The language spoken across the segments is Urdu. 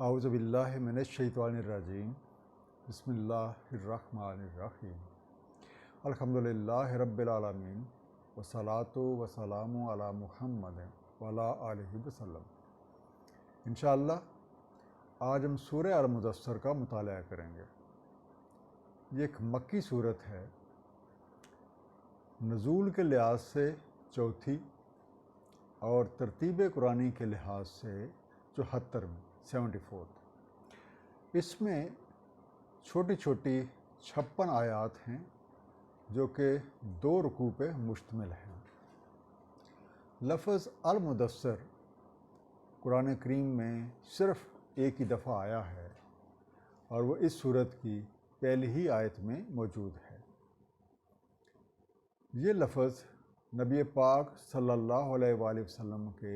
اعوذ باللہ من الشیطان الرجیم بسم اللہ الرحمن الرحیم الحمدللہ رب العالمین والصلاۃ والسلام علی محمد وعلی آلہ وسلم۔ انشاءاللہ آج ہم سورہ المدثر کا مطالعہ کریں گے۔ یہ ایک مکی صورت ہے، نزول کے لحاظ سے چوتھی اور ترتیب قرآنی کے لحاظ سے 74ویں 74۔ اس میں چھوٹی چھوٹی 56 آیات ہیں جو کہ 2 رکوع پہ مشتمل ہیں۔ لفظ المدثر قرآن کریم میں صرف ایک ہی دفعہ آیا ہے اور وہ اس سورت کی پہلی ہی آیت میں موجود ہے۔ یہ لفظ نبی پاک صلی اللہ علیہ وآلہ وسلم کے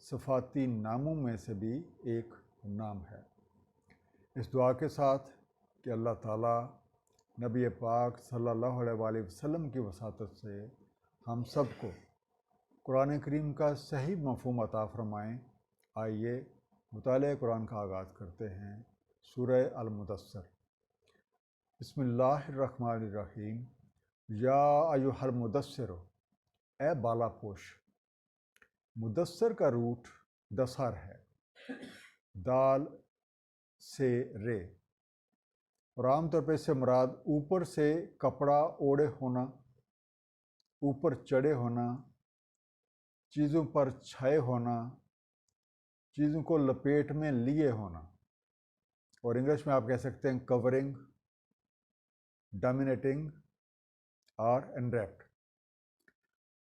صفاتی ناموں میں سے بھی ایک نام ہے۔ اس دعا کے ساتھ کہ اللہ تعالیٰ نبی پاک صلی اللہ علیہ وآلہ وسلم کی وساطت سے ہم سب کو قرآن کریم کا صحیح مفہوم عطا فرمائیں۔ آئیے مطالعہ قرآن کا آغاز کرتے ہیں۔ سورہ المدثر۔ بسم اللہ الرحمن الرحیم۔ یا ایھا المدثر، اے بالا پوش۔ مدثر کا روٹ دثر ہے، دال سے رے، اور عام طور پہ اس سے مراد اوپر سے کپڑا اوڑھے ہونا، اوپر چڑھے ہونا، چیزوں پر چھائے ہونا، چیزوں کو لپیٹ میں لیے ہونا، اور انگلش میں آپ کہہ سکتے ہیں کورنگ، ڈومینیٹنگ اور انریپڈ۔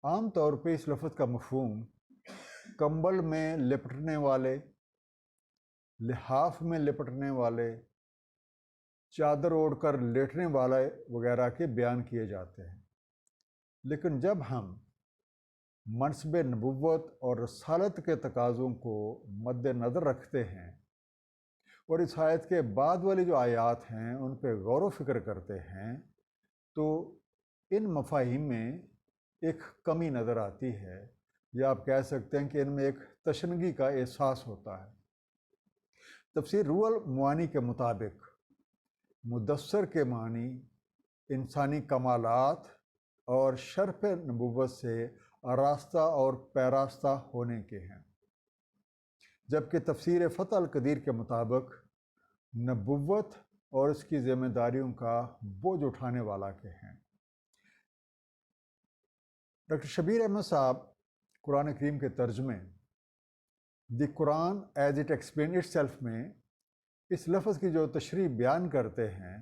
عام طور پہ اس لفظ کا مفہوم کمبل میں لپٹنے والے، لحاف میں لپٹنے والے، چادر اوڑھ کر لیٹنے والے وغیرہ کے بیان کیے جاتے ہیں، لیکن جب ہم منصب نبوت اور رسالت کے تقاضوں کو مد نظر رکھتے ہیں اور اس آیت کے بعد والی جو آیات ہیں ان پہ غور و فکر کرتے ہیں تو ان مفاہیم میں ایک کمی نظر آتی ہے، یا آپ کہہ سکتے ہیں کہ ان میں ایک تشنگی کا احساس ہوتا ہے۔ تفسیر روح المعانی کے مطابق مدثر کے معنی انسانی کمالات اور شرف نبوت سے آراستہ اور پیراستہ ہونے کے ہیں، جبکہ تفسیر فتح القدیر کے مطابق نبوت اور اس کی ذمہ داریوں کا بوجھ اٹھانے والا کے ہیں۔ ڈاکٹر شبیر احمد صاحب قرآن کریم کے ترجمے the Quran is it explain itself میں اس لفظ کی جو تشریح بیان کرتے ہیں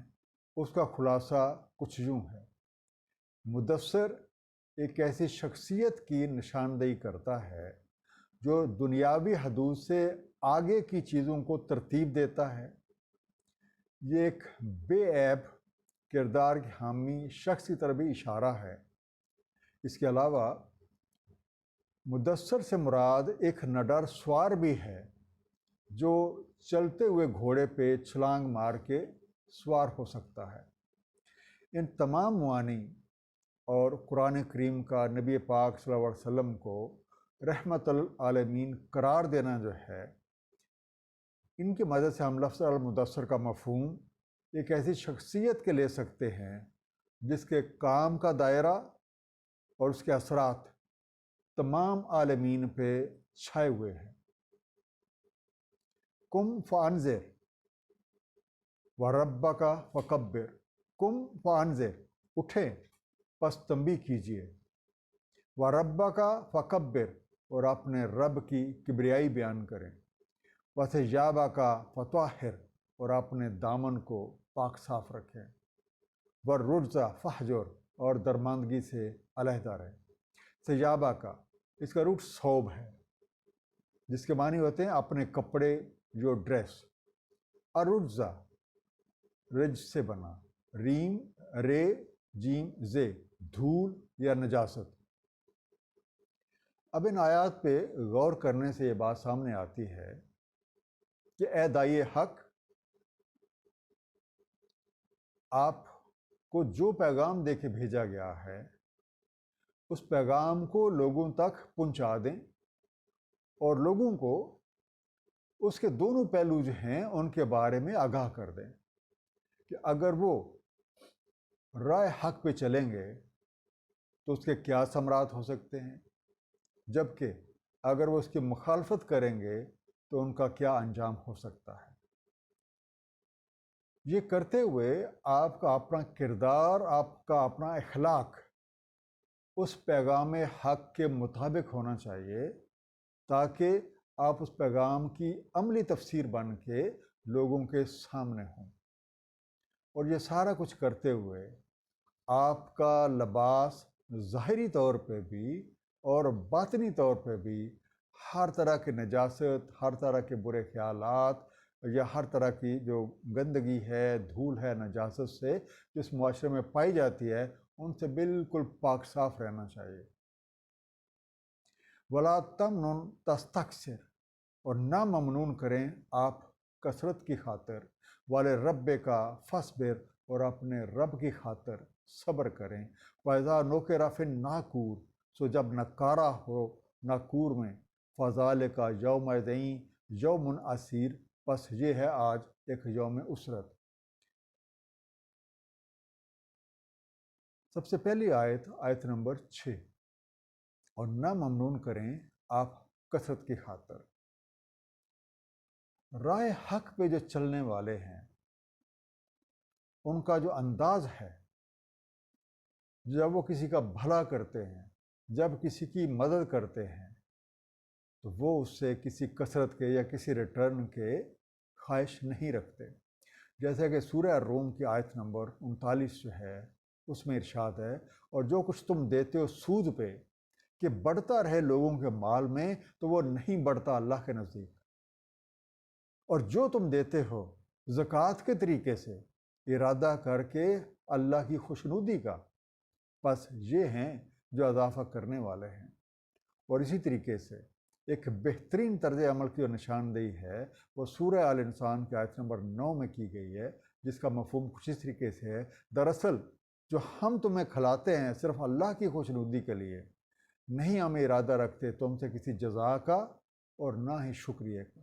اس کا خلاصہ کچھ یوں ہے۔ مدثر ایک ایسی شخصیت کی نشاندہی کرتا ہے جو دنیاوی حدود سے آگے کی چیزوں کو ترتیب دیتا ہے۔ یہ ایک بے عیب کردار کے حامی شخص کی طرف بھی اشارہ ہے۔ اس کے علاوہ مدثر سے مراد ایک نڈر سوار بھی ہے جو چلتے ہوئے گھوڑے پہ چھلانگ مار کے سوار ہو سکتا ہے۔ ان تمام معانی اور قرآن کریم کا نبی پاک صلی اللہ علیہ وسلم کو رحمت العالمین قرار دینا جو ہے، ان کی مدد سے ہم لفظ المدثر کا مفہوم ایک ایسی شخصیت کے لے سکتے ہیں جس کے کام کا دائرہ اور اس کے اثرات تمام عالمین پہ چھائے ہوئے ہیں۔ قم فانذر وربک فکبر۔ قم فانذر، اٹھیں پس تنبیہ کیجیے، وربک فکبر، اور اپنے رب کی کبریائی بیان کریں، وثیابک فطہر، اور اپنے دامن کو پاک صاف رکھیں، والرجز فہجر، اور درماندگی سے علیحدہ رہیں۔ ثیابک، اس کا روٹ ثوب ہے جس کے معنی ہوتے ہیں اپنے کپڑے، جو ڈریس۔ الرجز، رج سے بنا، ریم رے جیم زے، دھول یا نجاست۔ اب ان آیات پہ غور کرنے سے یہ بات سامنے آتی ہے کہ اے داعی حق، آپ کو جو پیغام دے کے بھیجا گیا ہے اس پیغام کو لوگوں تک پہنچا دیں اور لوگوں کو اس کے دونوں پہلو جو ہیں ان کے بارے میں آگاہ کر دیں کہ اگر وہ رائے حق پہ چلیں گے تو اس کے کیا ثمرات ہو سکتے ہیں، جبکہ اگر وہ اس کی مخالفت کریں گے تو ان کا کیا انجام ہو سکتا ہے۔ یہ کرتے ہوئے آپ کا اپنا کردار، آپ کا اپنا اخلاق اس پیغام حق کے مطابق ہونا چاہیے تاکہ آپ اس پیغام کی عملی تفسیر بن کے لوگوں کے سامنے ہوں۔ اور یہ سارا کچھ کرتے ہوئے آپ کا لباس ظاہری طور پہ بھی اور باطنی طور پہ بھی ہر طرح کی نجاست، ہر طرح کے برے خیالات یا ہر طرح کی جو گندگی ہے، دھول ہے، نجاست سے جس معاشرے میں پائی جاتی ہے ان سے بالکل پاک صاف رہنا چاہیے۔ وَلَا تَمْنُن تَسْتَكْثِرْ، اور نہ ممنون کریں آپ کثرت کی خاطر، وَلِرَبِّكَ فَاصْبِرْ، اور اپنے رب کی خاطر صبر کریں۔ وَإِذَا نُقِرَ فِي النَّاقُورِ، سو جب نکارہ ہو ناقور میں، فَذَلِكَ يَوْمَئِذٍ يَوْمٌ عَسِيرٌ، بس یہ ہے آج ایک یوم عسرت۔ سب سے پہلی آیت نمبر 6، اور نہ ممنون کریں آپ کثرت کی خاطر۔ رائے حق پہ جو چلنے والے ہیں ان کا جو انداز ہے، جب وہ کسی کا بھلا کرتے ہیں، جب کسی کی مدد کرتے ہیں، تو وہ اس سے کسی کثرت کے یا کسی ریٹرن کے خواہش نہیں رکھتے۔ جیسا کہ سورہ روم کی آیت نمبر 39 جو ہے اس میں ارشاد ہے، اور جو کچھ تم دیتے ہو سود پہ کہ بڑھتا رہے لوگوں کے مال میں تو وہ نہیں بڑھتا اللہ کے نزدیک، اور جو تم دیتے ہو زکوٰۃ کے طریقے سے ارادہ کر کے اللہ کی خوشنودی کا، بس یہ ہیں جو اضافہ کرنے والے ہیں۔ اور اسی طریقے سے ایک بہترین طرز عمل کی جو نشاندہی ہے وہ سورہ آل انسان کی آیت نمبر 9 میں کی گئی ہے، جس کا مفہوم کچھ اس طریقے سے ہے، دراصل جو ہم تمہیں کھلاتے ہیں صرف اللہ کی خوشنودی کے لیے، نہیں ہم ارادہ رکھتے تم سے کسی جزا کا اور نہ ہی شکریہ کا۔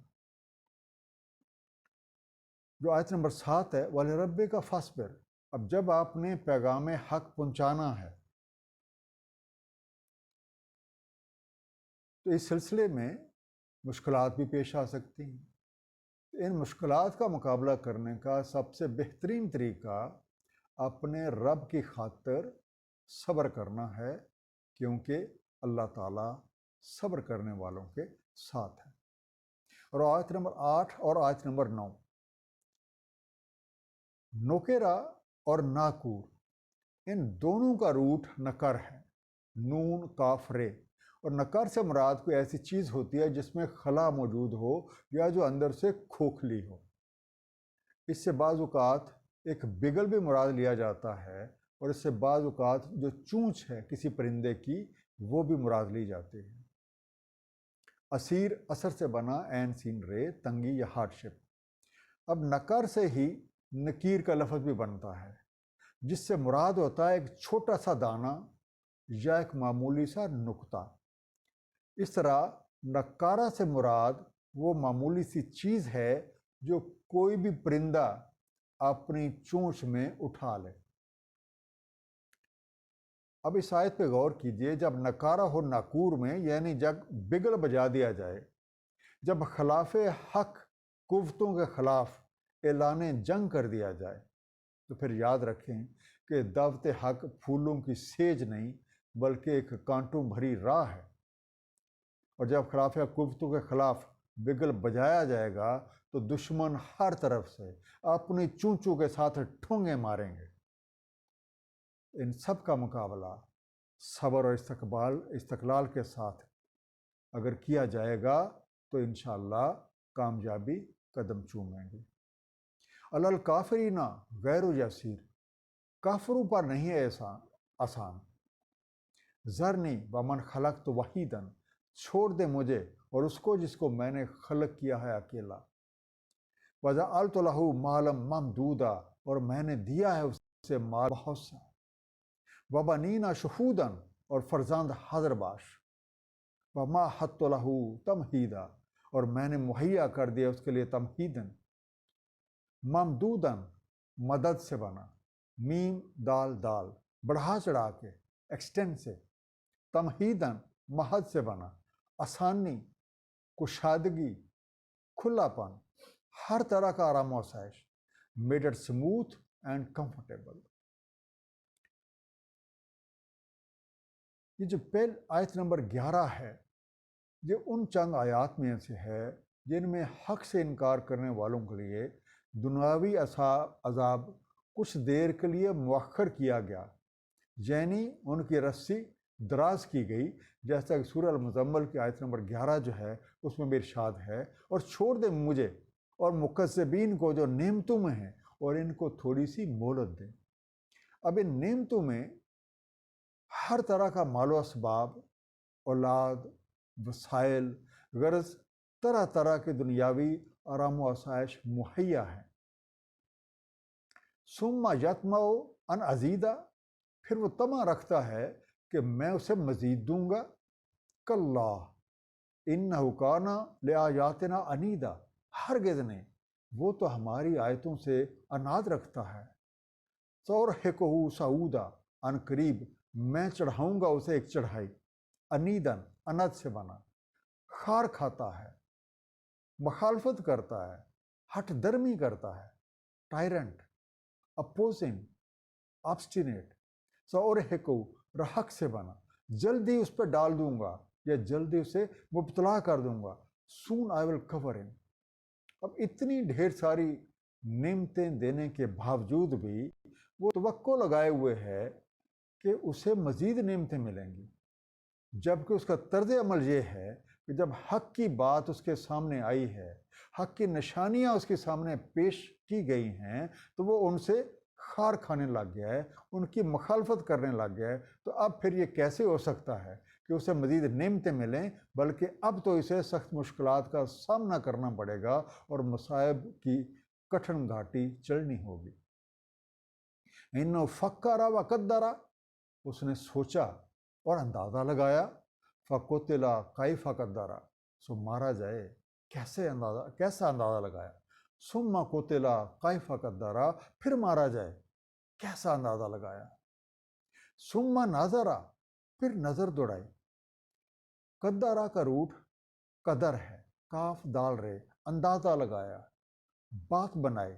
جو آیت نمبر 7 ہے، وَلِرَبِّكَ فَاصْبِرْ، اب جب آپ نے پیغام حق پہنچانا ہے تو اس سلسلے میں مشکلات بھی پیش آ سکتی ہیں۔ ان مشکلات کا مقابلہ کرنے کا سب سے بہترین طریقہ اپنے رب کی خاطر صبر کرنا ہے، کیونکہ اللہ تعالیٰ صبر کرنے والوں کے ساتھ ہے۔ اور آیت نمبر 8 اور آیت نمبر 9، نوکرا اور ناکور، ان دونوں کا روٹ نکر ہے، نون کاف رے، اور نکر سے مراد کوئی ایسی چیز ہوتی ہے جس میں خلا موجود ہو یا جو اندر سے کھوکھلی ہو۔ اس سے بعض اوقات ایک بگل بھی مراد لیا جاتا ہے، اور اس سے بعض اوقات جو چونچ ہے کسی پرندے کی وہ بھی مراد لی جاتی ہے۔ اسیر اثر سے بنا عین سین رے، تنگی یا ہارڈ شپ۔ اب نکر سے ہی نکیر کا لفظ بھی بنتا ہے، جس سے مراد ہوتا ہے ایک چھوٹا سا دانہ یا ایک معمولی سا نقطہ۔ اس طرح نکارہ سے مراد وہ معمولی سی چیز ہے جو کوئی بھی پرندہ اپنی چونچ میں اٹھا لے۔ اب اس آیت پہ غور کیجئے، جب نکارہ ہو ناکور میں، یعنی جب بگل بجا دیا جائے، جب خلاف حق قوتوں کے خلاف اعلان جنگ کر دیا جائے، تو پھر یاد رکھیں کہ دعوت حق پھولوں کی سیج نہیں بلکہ ایک کانٹوں بھری راہ ہے، اور جب خلاف قوتوں کے خلاف بگل بجایا جائے گا تو دشمن ہر طرف سے اپنی چونچوں کے ساتھ ٹھونگے ماریں گے۔ ان سب کا مقابلہ صبر اور استقلال کے ساتھ اگر کیا جائے گا تو انشاءاللہ کامیابی قدم چومیں گے۔ علی الکافرین غیر یسیر، کافروں پر نہیں ہے آسان۔ ذرنی ومن خلقت وحیدا، چھوڑ دے مجھے اور اس کو جس کو میں نے خلق کیا ہے اکیلا۔ وجعلت لہ مالا ممدودا، اور میں نے دیا ہے اسے مال بہت سا۔ وبنین شہودا، اور فرزند حاضر باش۔ ومہدت لہ تمہیدا، اور میں نے مہیا کر دیا اس کے لیے تمہیدن، ممدودن مدد سے بنا، میم دال دال بڑھا چڑھا کے ایکسٹینڈ سے، تمہیدن مہد سے بنا، آسانی، کشادگی، کھلا پن، ہر طرح کا آرام و آسائش، made it smooth and comfortable. یہ جو پہل آیت نمبر 11 ہے، یہ ان چند آیات میں سے ہے جن میں حق سے انکار کرنے والوں کے لیے دنیاوی عذاب کچھ دیر کے لیے مؤخر کیا گیا، یعنی ان کی رسی دراز کی گئی، جیسا کہ سورہ المزمل کی آیت نمبر 11 جو ہے اس میں بھی ارشاد ہے، اور چھوڑ دیں مجھے اور مکذبین کو جو نعمتوں میں ہیں، اور ان کو تھوڑی سی مہلت دیں۔ اب ان نعمتوں میں ہر طرح کا مال و اسباب، اولاد، وسائل، غرض طرح طرح کے دنیاوی آرام و آسائش مہیا ہے۔ ثم یطمع ان ازیدہ، پھر وہ طمع رکھتا ہے کہ میں اسے مزید دوں گا۔ کاللہ انہ کان لآیاتنا عنیدا، ہرگز نہیں، وہ تو ہماری آیتوں سے عناد رکھتا ہے۔ سأرہقہ صعودا، ان قریب میں چڑھاؤں گا اسے ایک چڑھائی، انیدن انت سے بنا، خار کھاتا ہے، مخالفت کرتا ہے، ہٹ درمی کرتا ہے، ٹائرنٹ، اپوزنگ، آبسٹینیٹ۔ سأرہقہ، رحق سے بنا، جلدی اس پہ ڈال دوں گا یا جلدی اسے مبتلا کر دوں گا۔ سون آئی ول کور ہم۔ اب اتنی ڈھیر ساری نعمتیں دینے کے باوجود بھی وہ توقع لگائے ہوئے ہے کہ اسے مزید نعمتیں ملیں گی، جبکہ اس کا طرز عمل یہ ہے کہ جب حق کی بات اس کے سامنے آئی ہے، حق کی نشانیاں اس کے سامنے پیش کی گئی ہیں، تو وہ ان سے خار کھانے لگ گیا ہے، ان کی مخالفت کرنے لگ گیا ہے۔ تو اب پھر یہ کیسے ہو سکتا ہے کہ اسے مزید نعمتیں ملیں، بلکہ اب تو اسے سخت مشکلات کا سامنا کرنا پڑے گا اور مصائب کی کٹھن گھاٹی چڑھنی ہوگی۔ انہو فکر وقدر، اس نے سوچا اور اندازہ لگایا، فقتل کیف قدر، سو مارا جائے کیسا اندازہ لگایا، ثم قتل کیف قدر، پھر مارا جائے کیسا اندازہ لگایا، ثم نظر، پھر نظر دوڑائی۔ قدرہ کا روٹ قدر ہے، کاف دال رے، اندازہ لگایا، بات بنائے،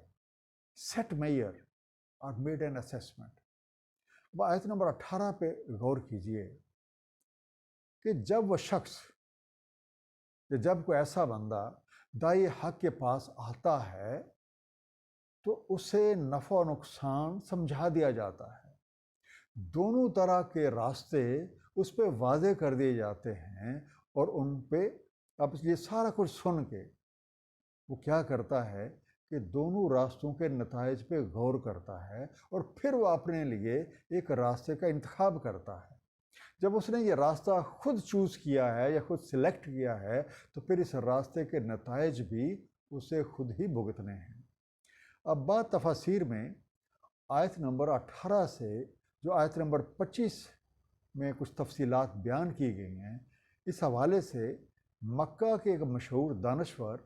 سیٹ میئر اور میڈ این اسیسمنٹ۔ اب آیت نمبر 18 پہ غور کیجئے کہ جب وہ شخص، جب کوئی ایسا بندہ دائی حق کے پاس آتا ہے تو اسے نفع و نقصان سمجھا دیا جاتا ہے، دونوں طرح کے راستے اس پہ واضح کر دیے جاتے ہیں، اور ان پہ اب یہ سارا کچھ سن کے وہ کیا کرتا ہے کہ دونوں راستوں کے نتائج پہ غور کرتا ہے، اور پھر وہ اپنے لیے ایک راستے کا انتخاب کرتا ہے۔ جب اس نے یہ راستہ خود چوز کیا ہے یا خود سلیکٹ کیا ہے، تو پھر اس راستے کے نتائج بھی اسے خود ہی بھگتنے ہیں۔ اب بعض تفاسیر میں آیت نمبر 18 سے جو آیت نمبر 25 میں کچھ تفصیلات بیان کی گئی ہیں، اس حوالے سے مکہ کے ایک مشہور دانشور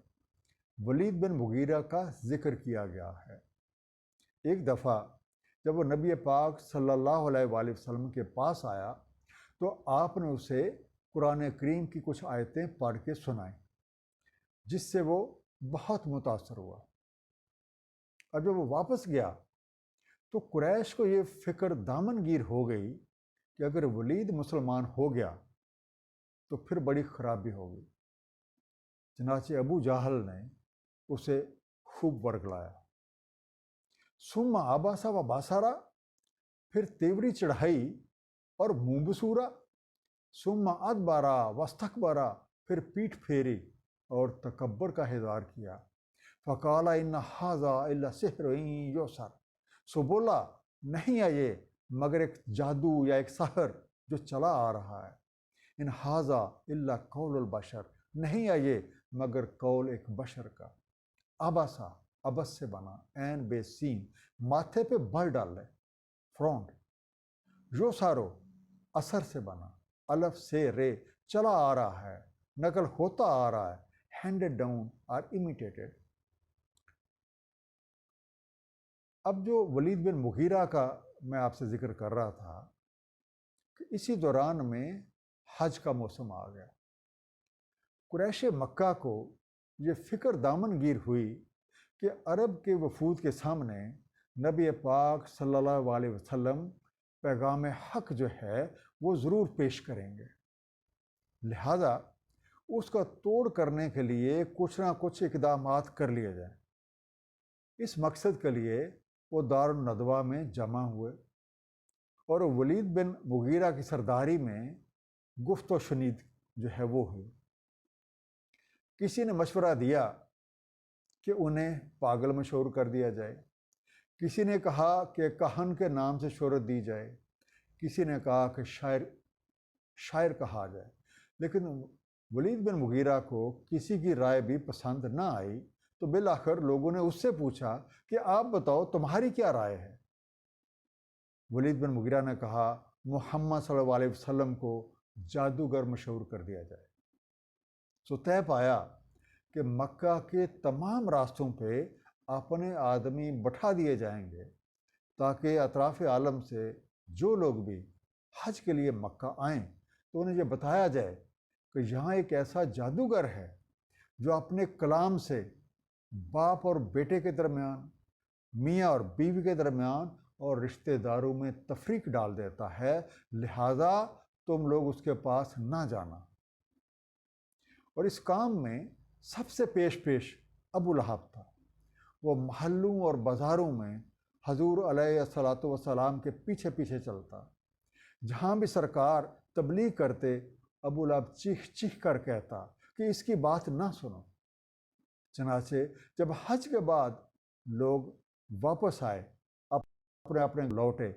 ولید بن مغیرہ کا ذکر کیا گیا ہے۔ ایک دفعہ جب وہ نبی پاک صلی اللہ علیہ وآلہ وسلم کے پاس آیا تو آپ نے اسے قرآن کریم کی کچھ آیتیں پڑھ کے سنائیں، جس سے وہ بہت متاثر ہوا۔ اور جب وہ واپس گیا تو قریش کو یہ فکر دامن گیر ہو گئی کہ اگر ولید مسلمان ہو گیا تو پھر بڑی خرابی ہوگی۔ چنانچہ ابو جہل نے اسے خوب ورگلایا۔ ثم عبس وبصر، پھر تیوری چڑھائی اور منہ بسورا، ثم ادبر واستکبر، پھر پیٹھ پھیری اور تکبر کا اظہار کیا۔ فقال ان ھذا الا سحر یؤثر، سو بولا نہیں ہے یہ مگر ایک جادو یا ایک سحر جو چلا آ رہا ہے۔ ان ھذا الا قول البشر، نہیں ہے یہ مگر قول ایک بشر کا۔ ابسا، ابس سے بنا، این بے سین، ماتھے پہ بل ڈال لے، فرونٹ۔ یوسارو، اثر سے بنا، الف سے رے، چلا آ رہا ہے، نقل ہوتا آ رہا ہے، handed down or imitated. اب جو ولید بن مغیرہ کا میں آپ سے ذکر کر رہا تھا کہ اسی دوران میں حج کا موسم آ گیا. قریش مکہ کو یہ فکر دامن گیر ہوئی کہ عرب کے وفود کے سامنے نبی پاک صلی اللہ علیہ وسلم پیغام حق جو ہے وہ ضرور پیش کریں گے، لہذا اس کا توڑ کرنے کے لیے کچھ نہ کچھ اقدامات کر لیے جائیں. اس مقصد کے لیے وہ دار الندوہ میں جمع ہوئے اور ولید بن مغیرہ کی سرداری میں گفت و شنید جو ہے وہ ہوئی. کسی نے مشورہ دیا کہ انہیں پاگل مشہور کر دیا جائے، کسی نے کہا کہ کہن کے نام سے شہرت دی جائے، کسی نے کہا کہ شاعر کہا جائے. لیکن ولید بن مغیرہ کو کسی کی رائے بھی پسند نہ آئی تو بالآخر لوگوں نے اس سے پوچھا کہ آپ بتاؤ تمہاری کیا رائے ہے. ولید بن مغیرہ نے کہا محمد صلی اللہ علیہ وسلم کو جادوگر مشہور کر دیا جائے. سو طے پایا کہ مکہ کے تمام راستوں پہ اپنے آدمی بٹھا دیے جائیں گے تاکہ اطراف عالم سے جو لوگ بھی حج کے لیے مکہ آئیں تو انہیں یہ بتایا جائے کہ یہاں ایک ایسا جادوگر ہے جو اپنے کلام سے باپ اور بیٹے کے درمیان، میاں اور بیوی کے درمیان اور رشتہ داروں میں تفریق ڈال دیتا ہے، لہذا تم لوگ اس کے پاس نہ جانا. اور اس کام میں سب سے پیش ابو لہب تھا. وہ محلوں اور بازاروں میں حضور علیہ الصلوۃ والسلام کے پیچھے چلتا. جہاں بھی سرکار تبلیغ کرتے ابو لہب چیخ کر کہتا کہ اس کی بات نہ سنو. چنانچہ جب حج کے بعد لوگ واپس آئے، اپنے لوٹے،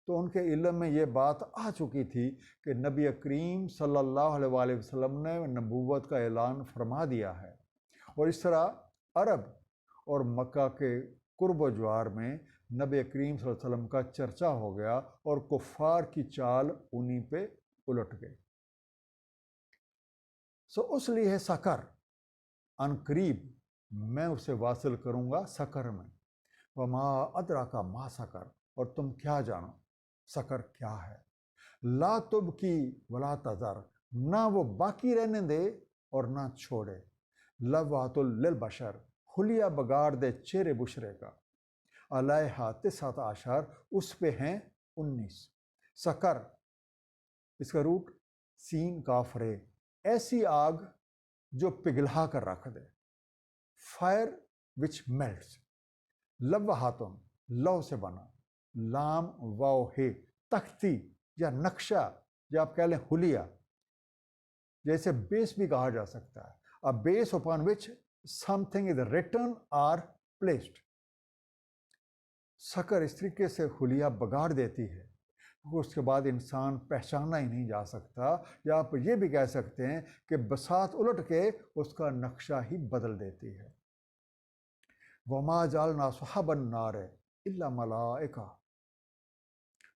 تو ان کے علم میں یہ بات آ چکی تھی کہ نبی کریم صلی اللہ علیہ وسلم نے نبوت کا اعلان فرما دیا ہے. اور اس طرح عرب اور مکہ کے قرب و جوار میں نبی کریم صلی اللہ علیہ وسلم کا چرچا ہو گیا اور کفار کی چال انہی پہ الٹ گئی. اس لیے سکر ان قریب میں اسے واصل کروں گا سکر میں. وما ادراک ما سکر، اور تم کیا جانو سکر کیا ہے. لا تبکی ولا تذر، نہ وہ باقی رہنے دے اور نہ چھوڑے. لواۃ للبشر، حلیہ بگاڑ دے چہرے بشرے کا. علیہا 19، اس پہ ہیں 19. سکر اس کا روٹ سین کاف رے، ایسی آگ جو پگھلا کر رکھ دے. فائر وچ میلٹس. لوہاتن، لو سے بنا، لام واو ہے، تختی یا نقشہ یا آپ کہہ لیں حلیہ، جیسے بیس بھی کہا جا سکتا ہے. A base upon which something is written or placed. سکر اس طریقے سے حلیہ بگاڑ دیتی ہے اس کے بعد انسان پہچانا ہی نہیں جا سکتا، یا آپ یہ بھی کہہ سکتے ہیں کہ بساط الٹ کے اس کا نقشہ ہی بدل دیتی ہے. وَمَا جَعَلْنَا أَصْحَابَ النَّارِ إِلَّا مَلَائِکَةً،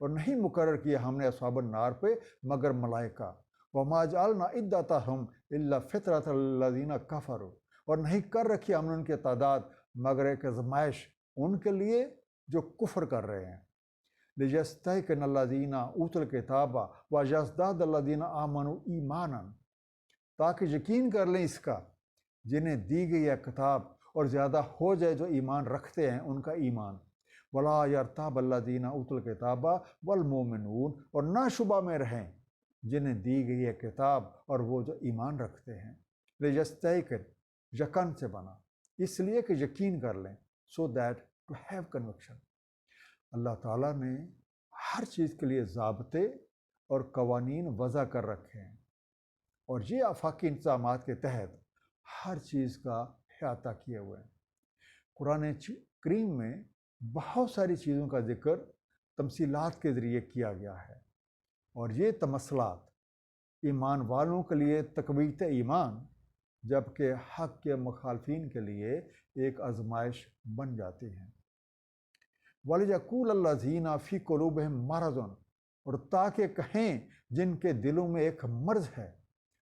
اور نہیں مقرر کیا ہم نے اصحاب النار پہ مگر ملائکہ. وَمَا جَعَلْنَا عِدَّتَهُمْ إِلَّا فِطْرَةَ الَّذِينَ كَفَرُوا، اور نہیں کر رکھی ہم نے ان کی تعداد مگر ایک آزمائش ان کے لیے جو کفر کر رہے ہیں. لِيَسْتَيْقِنَ الَّذِينَ أُوتُوا الْكِتَابَ وَيَزْدَادَ الَّذِينَ آمَنُوا إِيمَانًا، تاکہ یقین کر لیں اس کا جنہیں دی گئی ہے کتاب اور زیادہ ہو جائے جو ایمان رکھتے ہیں ان کا ایمان. وَلَا يَرْتَابَ الَّذِينَ أُوتُوا الْكِتَابَ وَالْمُؤْمِنُونَ، اور نہ شبہ میں رہیں جنہیں دی گئی ہے کتاب اور وہ جو ایمان رکھتے ہیں. لِيَسْتَيْقِنَ، یقین سے بنا، اس لیے کہ یقین کر لیں. so that to have conviction. اللہ تعالیٰ نے ہر چیز کے لیے ضابطے اور قوانین وضع کر رکھے ہیں اور یہ آفاقی انتظامات کے تحت ہر چیز کا احاطہ کیے ہوئے ہیں. قرآن کریم میں بہت ساری چیزوں کا ذکر تمثیلات کے ذریعے کیا گیا ہے، اور یہ تمثلات ایمان والوں کے لیے تقویت ایمان جبکہ حق کے مخالفین کے لیے ایک آزمائش بن جاتی ہیں. وَلِيَقُولَ الَّذِينَ فِي قُلُوبِهِم مَّرَضٌ، اور تاکہ کہیں جن کے دلوں میں ایک مرض ہے،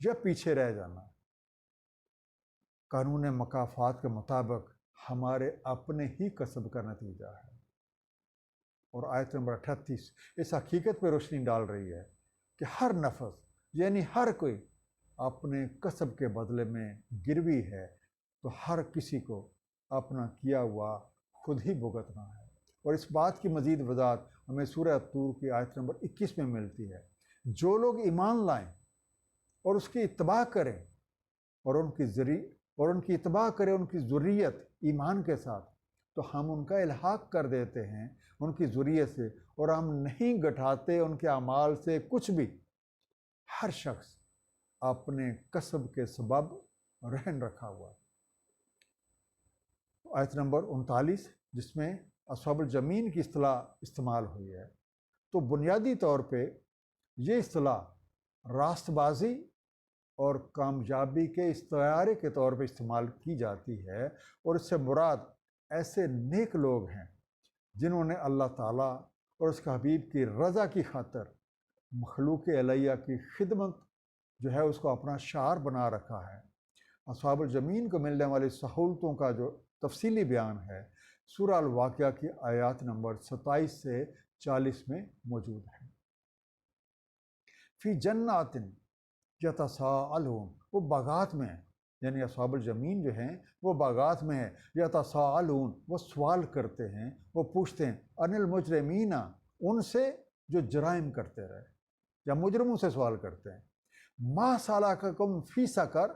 یا پیچھے رہ جانا قانون مکافات کے مطابق ہمارے اپنے ہی کسب کا نتیجہ ہے۔ اور آیت نمبر 38 اس حقیقت پہ روشنی ڈال رہی ہے کہ ہر نفس یعنی ہر کوئی اپنے کسب کے بدلے میں گروی ہے، تو ہر کسی کو اپنا کیا ہوا خود ہی بھگتنا ہے۔ اور اس بات کی مزید وضاحت ہمیں سورہ طور کی آیت نمبر 21 میں ملتی ہے، جو لوگ ایمان لائیں اور اس کی اتباع کریں اور ان کی اتباع کریں ان کی ذریت ایمان کے ساتھ، تو ہم ان کا الحاق کر دیتے ہیں ان کی ذریت سے، اور ہم نہیں گھٹاتے ان کے اعمال سے کچھ بھی۔ ہر شخص اپنے کسب کے سبب رہن رکھا ہوا۔ آیت نمبر 39 جس میں اصحاب الجمین کی اصطلاح استعمال ہوئی ہے، تو بنیادی طور پہ یہ اصطلاح راست بازی اور کامیابی کے استعارے کے طور پہ استعمال کی جاتی ہے، اور اس سے مراد ایسے نیک لوگ ہیں جنہوں نے اللہ تعالیٰ اور اس کے حبیب کی رضا کی خاطر مخلوق علیہ کی خدمت جو ہے اس کو اپنا شعار بنا رکھا ہے۔ اصحاب الجمین کو ملنے والی سہولتوں کا جو تفصیلی بیان ہے سورہ الواقعہ کی آیات نمبر 27 سے 40 میں موجود ہے۔ فی جنات یتساءلون، وہ باغات میں ہیں، یعنی اصحاب الجمین جو ہیں وہ باغات میں ہیں۔ یتساءلون، وہ سوال کرتے ہیں، وہ پوچھتے ہیں، ان المجرمین، ان سے جو جرائم کرتے رہے یا مجرموں سے سوال کرتے ہیں۔ ما سلککم فی سقر،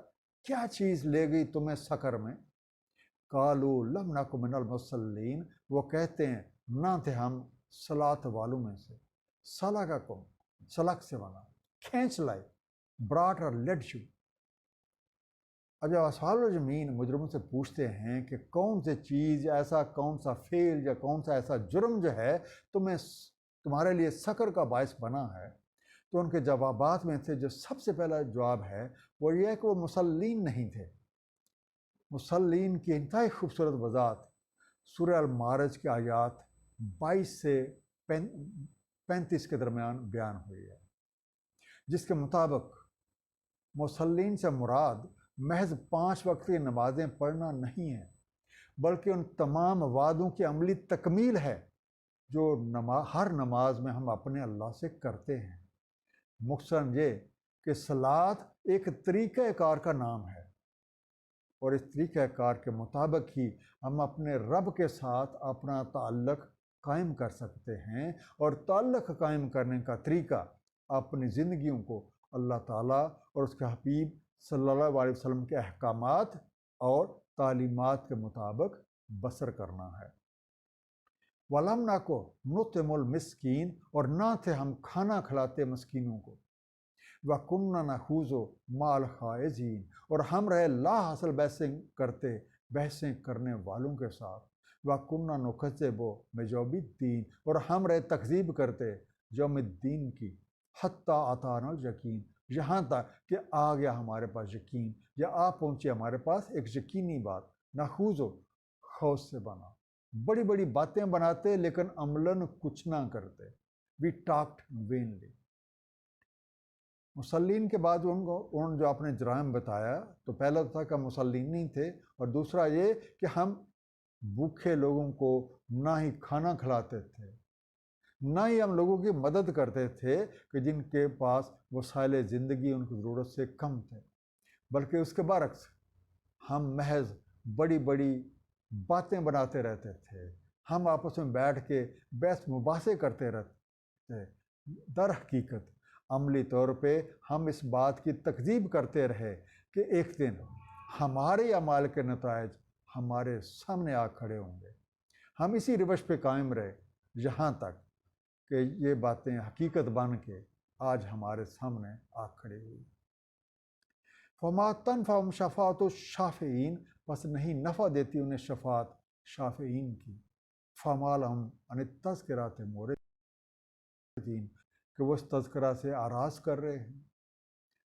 کیا چیز لے گئی تمہیں سقر میں؟ قالوا لم نک من المصلین، وہ کہتے ہیں نہ تھے ہم صلاۃ والوں میں سے۔ سلککم، سلک سے بنا کھینچ لائے، براٹ اور لیڈ یو۔ اب جب اصحاب الجمین مجرموں سے پوچھتے ہیں کہ کون سی چیز، ایسا کون سا فعل یا کون سا ایسا جرم جو ہے تمہارے لیے سقر کا باعث بنا ہے، تو ان کے جوابات میں سے جو سب سے پہلا جواب ہے وہ یہ ہے کہ وہ مصلین نہیں تھے۔ مصلین کی انتہائی خوبصورت وضاحت سورہ المعارج کے آیات 22 سے 35 کے درمیان بیان ہوئی ہے، جس کے مطابق مصلین سے مراد محض 5 وقت کی نمازیں پڑھنا نہیں ہے، بلکہ ان تمام وعدوں کی عملی تکمیل ہے جو ہر نماز میں ہم اپنے اللہ سے کرتے ہیں۔ مختصراً یہ کہ صلاۃ ایک طریقہ کار کا نام ہے، اور اس طریقہ کار کے مطابق ہی ہم اپنے رب کے ساتھ اپنا تعلق قائم کر سکتے ہیں، اور تعلق قائم کرنے کا طریقہ اپنی زندگیوں کو اللہ تعالیٰ اور اس کے حبیب صلی اللہ علیہ وسلم کے احکامات اور تعلیمات کے مطابق بسر کرنا ہے۔ وَلَمْ نَكُ نُطْعِمُ الْمِسْكِينَ، اور نہ تھے ہم کھانا کھلاتے مسکینوں کو۔ وَكُنَّا نَخُوضُ مَعَ الْخَائِضِينَ، اور ہم رہے لا حاصل بحثیں کرنے والوں کے ساتھ۔ وَكُنَّا نُكَذِّبُ بِيَوْمِ الدِّينِ، اور ہم رہے تکذیب کرتے یوم الدین کی۔ حتیٰ أَتَانَا الْيَقِينُ، یہاں تک کہ آ گیا ہمارے پاس یقین، یا آ پہنچی ہمارے پاس ایک یقینی بات۔ نخوض، خوض سے بنا، بڑی بڑی باتیں بناتے لیکن عملاً کچھ نہ کرتے۔ We talked وینلی۔ مصلین کے بعد انہوں نے جو اپنے جرائم بتایا، تو پہلا تو تھا کہ مصلین نہیں تھے، اور دوسرا یہ کہ ہم بھوکے لوگوں کو نہ ہی کھانا کھلاتے تھے، نہ ہی ہم لوگوں کی مدد کرتے تھے کہ جن کے پاس وسائل زندگی ان کی ضرورت سے کم تھے، بلکہ اس کے برعکس ہم محض بڑی بڑی باتیں بناتے رہتے تھے، ہم آپس میں بیٹھ کے بحث مباحثے کرتے رہتے تھے۔ در حقیقت عملی طور پہ ہم اس بات کی تکذیب کرتے رہے کہ ایک دن ہمارے اعمال کے نتائج ہمارے سامنے آ کھڑے ہوں گے۔ ہم اسی روش پہ قائم رہے یہاں تک کہ یہ باتیں حقیقت بن کے آج ہمارے سامنے آ کھڑی ہوئی۔ فما تنفعهم شفاعۃ الشافعین، بس نہیں نفع دیتی انہیں شفاعت شافعین کی۔ فما لهم عن التذکرات معرضین، کہ وہ اس تذکرہ سے آراز کر رہے ہیں۔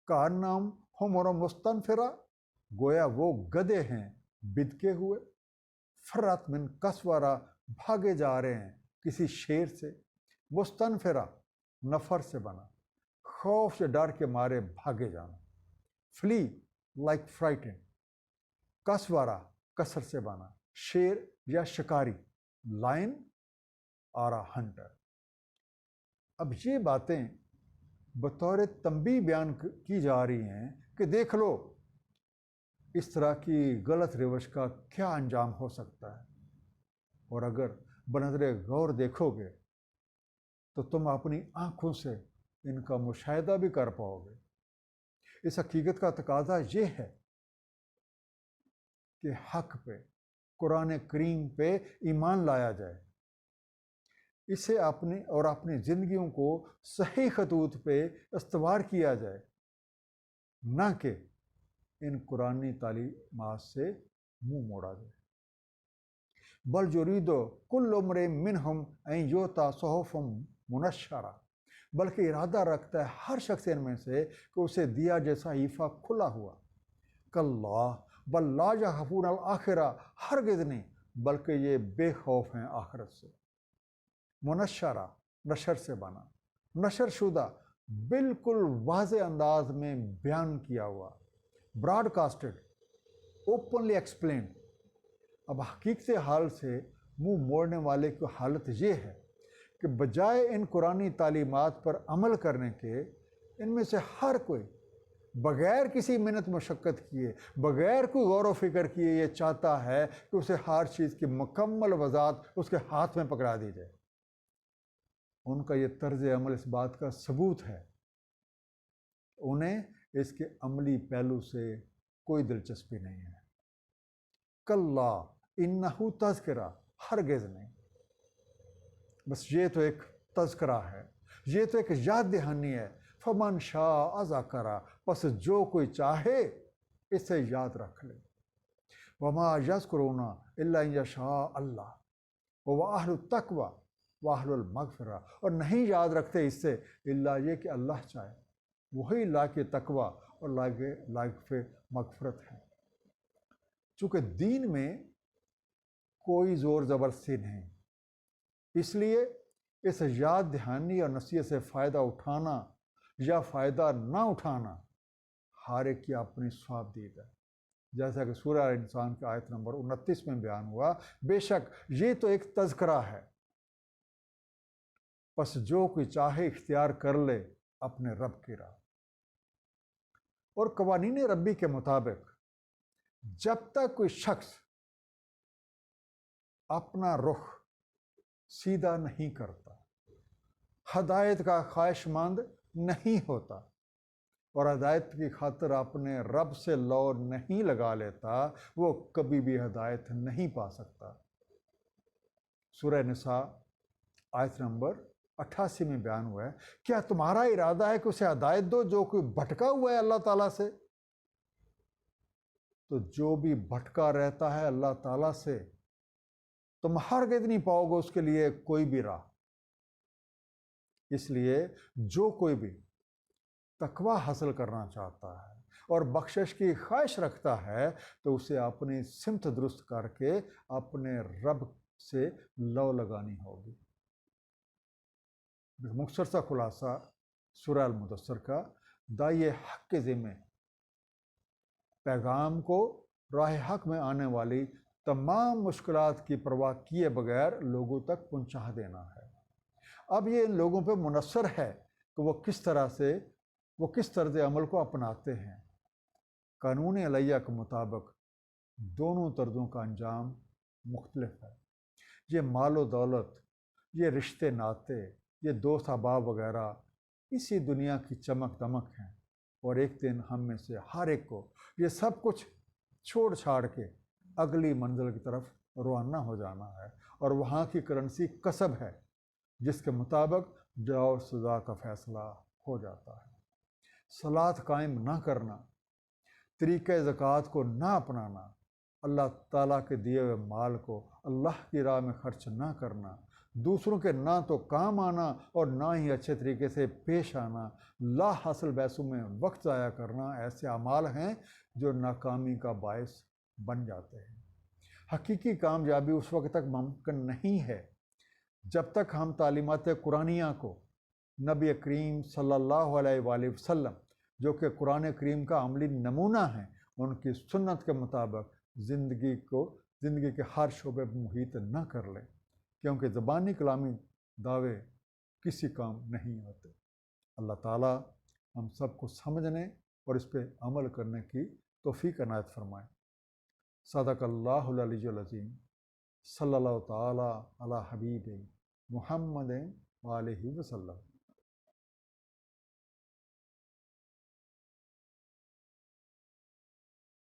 کأنہم حمر مستنفرہ، گویا وہ گدھے ہیں بدکے ہوئے۔ فرت من قسورہ، بھاگے جا رہے ہیں کسی شیر سے۔ مستنفرہ نفر سے بنا، خوف سے ڈر کے مارے بھاگے جانا۔ فلی لائک فرائٹن، کسوارا کثر سے بنا، شیر یا شکاری، لائن اور ہنٹر۔ اب یہ باتیں بطور تنبیہ بیان کی جا رہی ہیں کہ دیکھ لو اس طرح کی غلط روش کا کیا انجام ہو سکتا ہے، اور اگر بنظر غور دیکھو گے تو تم اپنی آنکھوں سے ان کا مشاہدہ بھی کر پاؤ گے۔ اس حقیقت کا تقاضا یہ ہے کہ حق پہ، قرآن کریم پہ ایمان لایا جائے، اسے اپنی زندگیوں کو صحیح خطوط پہ استوار کیا جائے، نہ کہ ان قرآنی تعلیمات سے منہ موڑا جائے۔ بل یرید کل امرئ منہم ان یؤتی صحف منشرہ، بلکہ ارادہ رکھتا ہے ہر شخص ان میں سے کہ اسے دیا جیسا صحیفہ کھلا ہوا۔ کلا بل لا یخافون الآخرہ، ہرگز نہیں، بلکہ یہ بے خوف ہیں آخرت سے۔ منشرہ نشر سے بنا، نشر شدہ، بالکل واضح انداز میں بیان کیا ہوا، براڈ کاسٹڈ، اوپنلی ایکسپلینڈ۔ اب حقیقت حال سے منہ موڑنے والے کی حالت یہ ہے کہ بجائے ان قرآنی تعلیمات پر عمل کرنے کے، ان میں سے ہر کوئی بغیر کسی محنت مشقت کیے، بغیر کوئی غور و فکر کیے یہ چاہتا ہے کہ اسے ہر چیز کی مکمل وضاحت اس کے ہاتھ میں پکڑا دی جائے۔ ان کا یہ طرز عمل اس بات کا ثبوت ہے، انہیں اس کے عملی پہلو سے کوئی دلچسپی نہیں ہے۔ کلا انہو تذکرہ، ہرگز نہیں، بس یہ تو ایک تذکرہ ہے، یہ تو ایک یاد دہانی ہے۔ فمن شاء ذکرہ، پس جو کوئی چاہے اسے یاد رکھ لے۔ وما یذکرون الا ان یشاء اللہ وهو اہل التقوی واہل المغفرہ، اور نہیں یاد رکھتے اس سے الا یہ کہ اللہ چاہے، وہی لائق تقوی اور لائق مغفرت ہے۔ چونکہ دین میں کوئی زور زبردستی نہیں، اس لیے اس یاد دہانی اور نصیحت سے فائدہ اٹھانا یا فائدہ نہ اٹھانا ہر ایک کی اپنی ثواب دید ہے۔ جیسا کہ سورہ انسان کی آیت نمبر 29 میں بیان ہوا، بے شک یہ تو ایک تذکرہ ہے، پس جو کوئی چاہے اختیار کر لے اپنے رب کی راہ۔ اور قوانین ربی کے مطابق جب تک کوئی شخص اپنا رخ سیدھا نہیں کرتا، ہدایت کا خواہش مند نہیں ہوتا، اور ہدایت کی خاطر اپنے رب سے لو نہیں لگا لیتا، وہ کبھی بھی ہدایت نہیں پا سکتا۔ سورہ نساء آیت نمبر 88 میں بیان ہوا ہے، کیا تمہارا ارادہ ہے کہ اسے ہدایت دو جو کوئی بھٹکا ہوا ہے اللہ تعالیٰ سے؟ تو جو بھی بھٹکا رہتا ہے اللہ تعالیٰ سے، تم ہرگز نہیں پاؤ گے اس کے لیے کوئی بھی راہ۔ اس لیے جو کوئی بھی تقوی حاصل کرنا چاہتا ہے اور بخشش کی خواہش رکھتا ہے تو اسے اپنی سمت درست کر کے اپنے رب سے لو لگانی ہوگی۔ مختصر سا خلاصہ سورہ المدثر کا، داعی حق کے ذمے پیغام کو راہ حق میں آنے والی تمام مشکلات کی پرواہ کیے بغیر لوگوں تک پہنچا دینا ہے۔ اب یہ ان لوگوں پہ منحصر ہے کہ وہ کس طرز عمل کو اپناتے ہیں۔ قانون علیہ کے مطابق دونوں طرزوں کا انجام مختلف ہے۔ یہ مال و دولت، یہ رشتے ناتے، یہ دوست احباب وغیرہ اسی دنیا کی چمک دمک ہیں، اور ایک دن ہم میں سے ہر ایک کو یہ سب کچھ چھوڑ چھاڑ کے اگلی منزل کی طرف روانہ ہو جانا ہے، اور وہاں کی کرنسی کسب ہے جس کے مطابق جزا اور سزا کا فیصلہ ہو جاتا ہے۔ صلاۃ قائم نہ کرنا، طریقہ زکوٰۃ کو نہ اپنانا، اللہ تعالیٰ کے دیے ہوئے مال کو اللہ کی راہ میں خرچ نہ کرنا، دوسروں کے نہ تو کام آنا اور نہ ہی اچھے طریقے سے پیش آنا، لا حاصل بحثوں میں وقت ضائع کرنا، ایسے اعمال ہیں جو ناکامی کا باعث بن جاتے ہیں۔ حقیقی کامیابی اس وقت تک ممکن نہیں ہے جب تک ہم تعلیمات قرآنیہ کو نبی کریم صلی اللہ علیہ وآلہ وسلم جو کہ قرآن کریم کا عملی نمونہ ہیں، ان کی سنت کے مطابق زندگی کے ہر شعبے پر محیط نہ کر لیں، کیونکہ زبانی کلامی دعوے کسی کام نہیں آتے۔ اللہ تعالیٰ ہم سب کو سمجھنے اور اس پہ عمل کرنے کی توفیق عنایت فرمائے۔ صدق اللہ العلی العظیم۔ صلی اللہ تعالیٰ علی حبیب محمد وآلہ وسلم۔